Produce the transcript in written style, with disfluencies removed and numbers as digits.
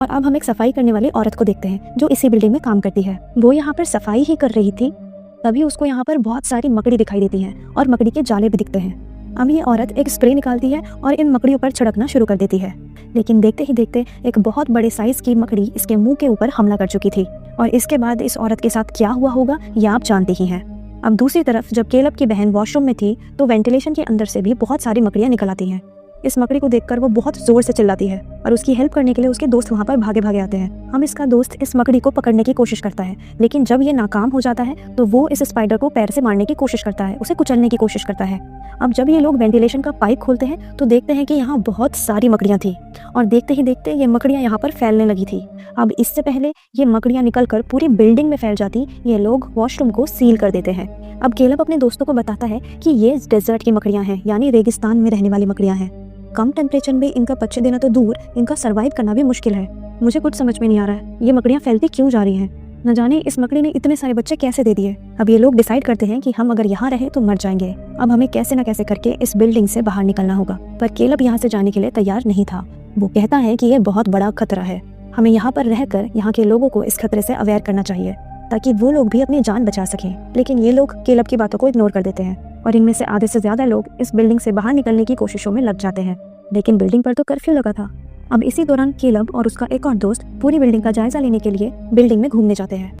और अब हम एक सफाई करने वाली औरत को देखते हैं जो इसी बिल्डिंग में काम करती है। वो यहाँ पर सफाई ही कर रही थी, तभी उसको यहाँ पर बहुत सारी मकड़ी दिखाई देती हैं और मकड़ी के जाले भी दिखते हैं। अब ये औरत एक स्प्रे निकालती है और इन मकड़ियों पर छिड़कना शुरू कर देती है, लेकिन देखते ही देखते एक बहुत बड़े साइज की मकड़ी इसके मुंह के ऊपर हमला कर चुकी थी। और इसके बाद इस औरत के साथ क्या हुआ होगा ये आप जानते ही हैं। अब दूसरी तरफ जब केलब की बहन वॉशरूम में थी तो वेंटिलेशन के अंदर से भी बहुत सारी मकड़ियाँ निकल आती हैं। इस मकड़ी को देखकर वो बहुत जोर से चिल्लाती है और उसकी हेल्प करने के लिए उसके दोस्त वहाँ पर भागे भागे आते हैं। हम इसका दोस्त इस मकड़ी को पकड़ने की कोशिश करता है, लेकिन जब ये नाकाम हो जाता है तो वो इस स्पाइडर को पैर से मारने की कोशिश करता है, उसे कुचलने की कोशिश करता है। अब जब ये लोग वेंटिलेशन का पाइप खोलते हैं तो देखते हैं कि यहाँ बहुत सारी मकड़ियाँ थी और देखते ही देखते ये मकड़ियाँ यहाँ पर फैलने लगी थी। अब इससे पहले ये मकड़ियाँ निकलकर पूरी बिल्डिंग में फैल जाती, ये लोग वॉशरूम को सील कर देते हैं। अब केलब अपने दोस्तों को बताता है कि ये डेजर्ट की मकड़ियाँ हैं, यानी रेगिस्तान में रहने वाली मकड़ियाँ हैं। कम टेम्परेचर में इनका बच्चे देना तो दूर, इनका सर्वाइव करना भी मुश्किल है। मुझे कुछ समझ में नहीं आ रहा है, ये मकड़ियाँ फैलती क्यों जा रही हैं? न जाने इस मकड़ी ने इतने सारे बच्चे कैसे दे दिए। अब ये लोग डिसाइड करते हैं कि हम अगर यहाँ रहे तो मर जाएंगे। अब हमें कैसे न कैसे करके इस बिल्डिंग से बाहर निकलना होगा। पर केलब यहाँ से जाने के लिए तैयार नहीं था। वो कहता है कि ये बहुत बड़ा खतरा है, हमें यहाँ पर रहकर यहाँ के लोगों को इस खतरे से अवेयर करना चाहिए ताकि वो लोग भी अपनी जान बचा सकें। लेकिन ये लोग केलब की बातों को इग्नोर कर देते हैं और इनमें से आधे से ज्यादा लोग इस बिल्डिंग से बाहर निकलने की कोशिशों में लग जाते हैं। लेकिन बिल्डिंग पर तो कर्फ्यू लगा था। अब इसी दौरान केलब और उसका एक और दोस्त पूरी बिल्डिंग का जायजा लेने के लिए बिल्डिंग में घूमने जाते हैं।